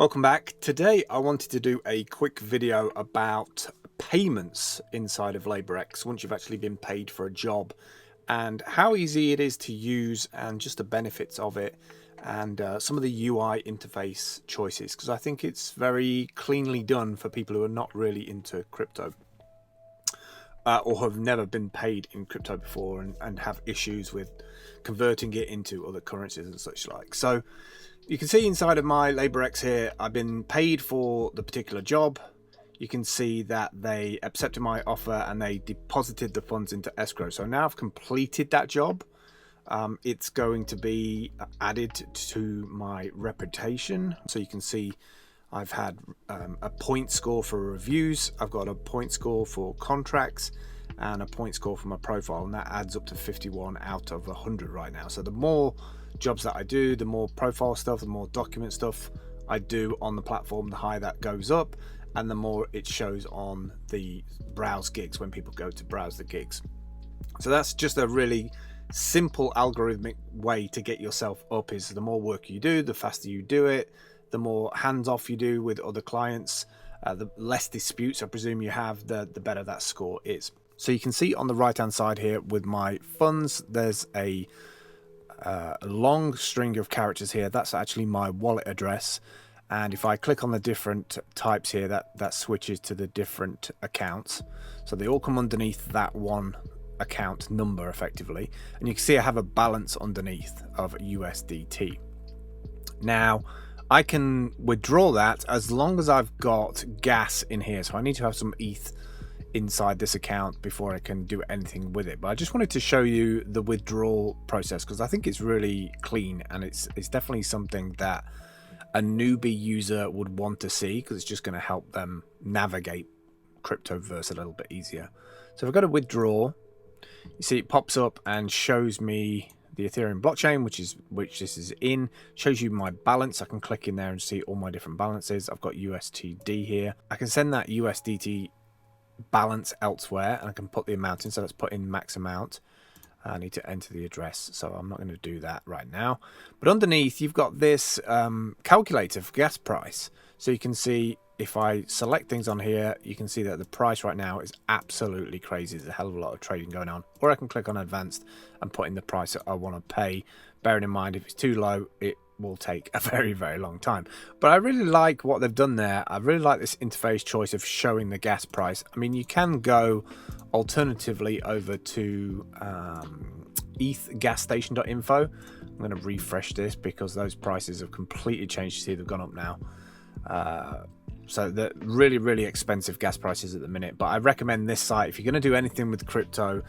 Welcome back. Today I wanted to do a quick video about payments inside of LabourX once you've actually been paid for a job, and how easy it is to use and just the benefits of it, and some of the UI interface choices, because I think it's very cleanly done for people who are not really into crypto or have never been paid in crypto before and have issues with converting it into other currencies and such like. So you can see inside of my LabourX here, I've been paid for the particular job. You can see that they accepted my offer and they deposited the funds into escrow. So now I've completed that job. It's going to be added to my reputation. So you can see I've had a point score for reviews. I've got a point score for contracts and a point score for my profile. And that adds up to 51 out of 100 right now. So the more jobs that I do, the more profile stuff, the more document stuff I do on the platform, the higher that goes up, and the more it shows on the browse gigs when people go to browse the gigs. So that's just a really simple algorithmic way to get yourself up. Is the more work you do, the faster you do it, the more hands-off you do with other clients, the less disputes I presume you have, the better that score is. So you can see on the right hand side here with my funds, there's a long string of characters here. That's actually my wallet address, and if I click on the different types here, that switches to the different accounts. So they all come underneath that one account number effectively, and you can see I have a balance underneath of USDT. Now I can withdraw that as long as I've got gas in here, so I need to have some ETH inside this account before I can do anything with it. But I just wanted to show you the withdrawal process because I think it's really clean, and it's definitely something that a newbie user would want to see, because it's just going to help them navigate cryptoverse a little bit easier. So if I go to withdraw, you see it pops up and shows me the Ethereum blockchain, which this is in, shows you my balance. I can click in there and see all my different balances. I've got USTD here. I can send that USDT balance elsewhere, and I can put the amount in. So let's put in max amount. I need to enter the address, so I'm not going to do that right now. But underneath you've got this calculator for gas price, so you can see if I select things on here, you can see that the price right now is absolutely crazy. There's a hell of a lot of trading going on. Or I can click on advanced and put in the price that I want to pay, bearing in mind if it's too low it will take a very, very long time. But I really like what they've done there. I really like this interface choice of showing the gas price. I mean, you can go alternatively over to ethgasstation.info. I'm going to refresh this because those prices have completely changed. You see they've gone up now. So they're really, really expensive gas prices at the minute. But I recommend this site. If you're going to do anything with crypto,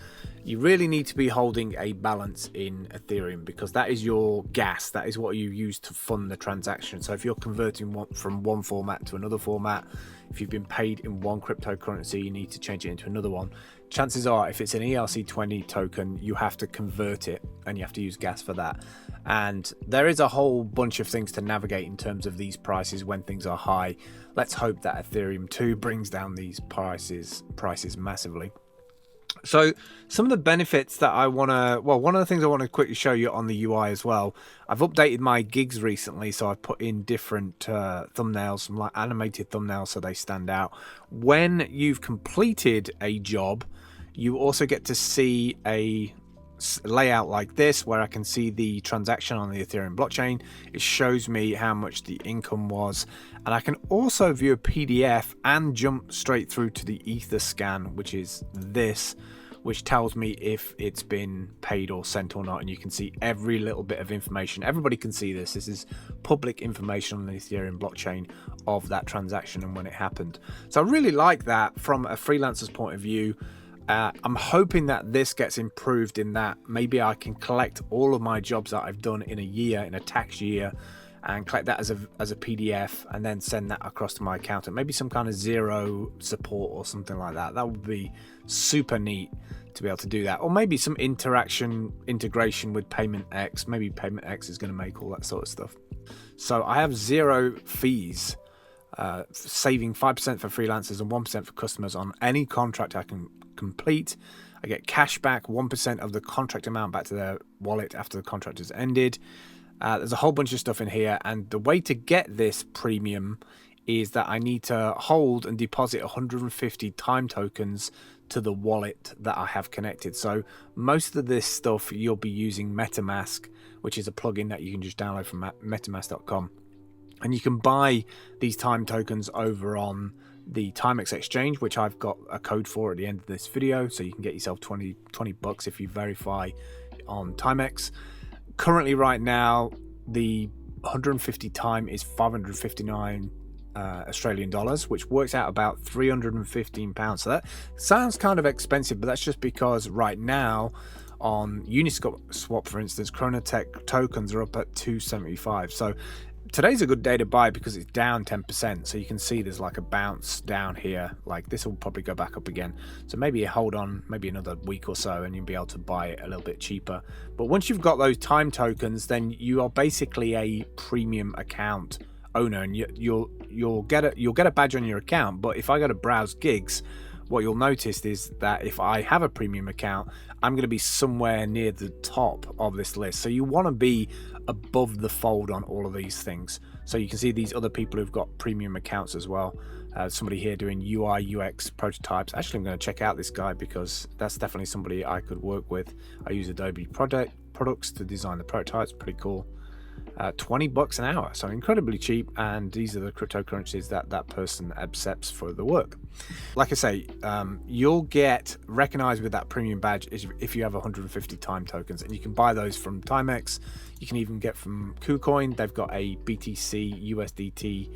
you really need to be holding a balance in Ethereum, because that is your gas. That is what you use to fund the transaction. So if you're converting from one format to another format, if you've been paid in one cryptocurrency, you need to change it into another one. Chances are, if it's an ERC20 token, you have to convert it and you have to use gas for that. And there is a whole bunch of things to navigate in terms of these prices when things are high. Let's hope that Ethereum 2 brings down these prices massively. So some of the benefits that I want to, well, one of the things I want to quickly show you on the UI as well. I've updated my gigs recently, so I've put in different thumbnails, some like animated thumbnails, so they stand out. When you've completed a job, you also get to see a layout like this, where I can see the transaction on the Ethereum blockchain. It shows me how much the income was, and I can also view a PDF and jump straight through to the Ether scan, which is this, which tells me if it's been paid or sent or not. And you can see every little bit of information. Everybody can see this. This is public information on the Ethereum blockchain of that transaction and when it happened. So I really like that from a freelancer's point of view. I'm hoping that this gets improved in that maybe I can collect all of my jobs that I've done in a year, in a tax year, and collect that as a PDF and then send that across to my accountant. Maybe some kind of zero support or something like that. That would be super neat to be able to do that. Or maybe some integration with Payment X. Maybe Payment X is going to make all that sort of stuff. So I have zero fees, saving 5% for freelancers and 1% for customers on any contract I can complete. I get cash back, 1% of the contract amount back to their wallet after the contract has ended. There's a whole bunch of stuff in here, and the way to get this premium is that I need to hold and deposit 150 time tokens to the wallet that I have connected. So most of this stuff you'll be using MetaMask, which is a plugin that you can just download from metamask.com, and you can buy these time tokens over on the Timex exchange, which I've got a code for at the end of this video, so you can get yourself 20 bucks if you verify on Timex. Currently right now the 150 time is 559 Australian dollars, which works out about 315 pounds. So that sounds kind of expensive, but that's just because right now on Uniswap, for instance, Chronotech tokens are up at 275. So today's a good day to buy because it's down 10%. So you can see there's like a bounce down here. Like this will probably go back up again. So maybe you hold on maybe another week or so and you'll be able to buy it a little bit cheaper. But once you've got those time tokens, then you are basically a premium account owner, and you'll get a badge on your account. But if I go to browse gigs, what you'll notice is that if I have a premium account, I'm going to be somewhere near the top of this list. So you want to be above the fold on all of these things. So you can see these other people who've got premium accounts as well. Somebody here doing UI UX prototypes. Actually, I'm going to check out this guy because that's definitely somebody I could work with. I use Adobe products to design the prototypes. Pretty cool. 20 bucks an hour, so incredibly cheap, and these are the cryptocurrencies that person accepts for the work. Like I say, you'll get recognized with that premium badge if you have 150 time tokens, and you can buy those from Timex. You can even get from KuCoin. They've got a BTC USDT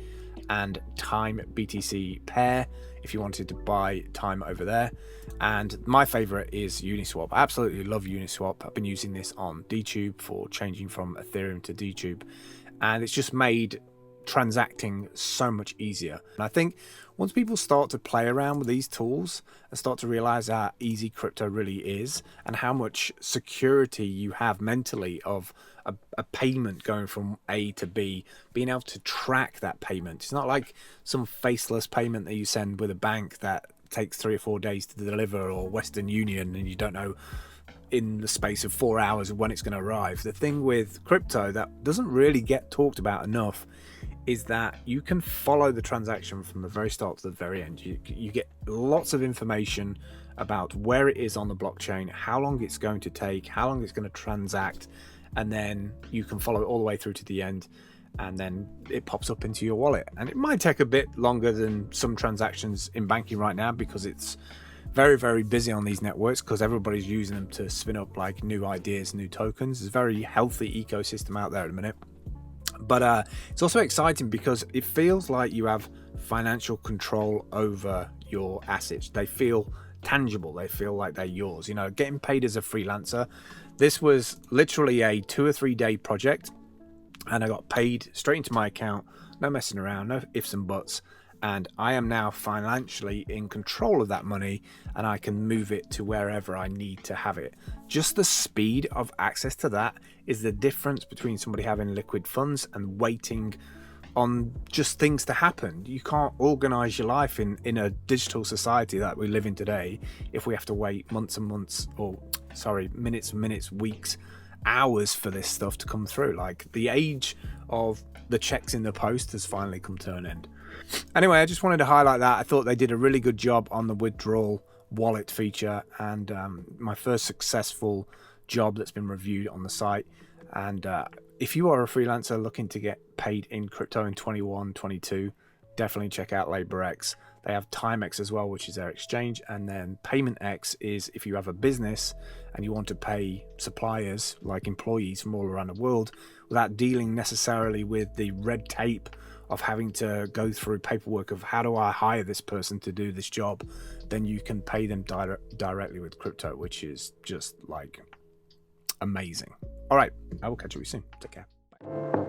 and time BTC pair if you wanted to buy time over there. And my favorite is Uniswap. I absolutely love Uniswap. I've been using this on DTube for changing from Ethereum to DTube, and it's just made transacting so much easier. And I think once people start to play around with these tools and start to realize how easy crypto really is and how much security you have mentally of a payment going from A to B, being able to track that payment. It's not like some faceless payment that you send with a bank that takes 3 or 4 days to deliver, or Western Union, and you don't know in the space of 4 hours when it's going to arrive. The thing with crypto that doesn't really get talked about enough is that you can follow the transaction from the very start to the very end. You get lots of information about where it is on the blockchain, how long it's going to take, how long it's going to transact, and then you can follow it all the way through to the end, and then it pops up into your wallet. And it might take a bit longer than some transactions in banking right now because it's very, very busy on these networks because everybody's using them to spin up like new ideas, new tokens. There's a very healthy ecosystem out there at the minute. But it's also exciting because it feels like you have financial control over your assets. They feel tangible. They feel like they're yours. You know, getting paid as a freelancer, this was literally a 2 or 3 day project, and I got paid straight into my account. No messing around, no ifs and buts. And I am now financially in control of that money, and I can move it to wherever I need to have it. Just the speed of access to that is the difference between somebody having liquid funds and waiting on just things to happen. You can't organize your life in a digital society that we live in today if we have to wait months and months, or minutes and minutes, weeks, hours for this stuff to come through. Like, the age of the checks in the post has finally come to an end. Anyway, I just wanted to highlight that. I thought they did a really good job on the withdrawal wallet feature, and my first successful job that's been reviewed on the site. And if you are a freelancer looking to get paid in crypto in 21, 22, definitely check out LaborX. They have TimeX as well, which is their exchange. And then PaymentX is if you have a business and you want to pay suppliers, like employees from all around the world, without dealing necessarily with the red tape of having to go through paperwork of how do I hire this person to do this job, then you can pay them directly with crypto, which is just like amazing. All right, I will catch you soon. Take care. Bye.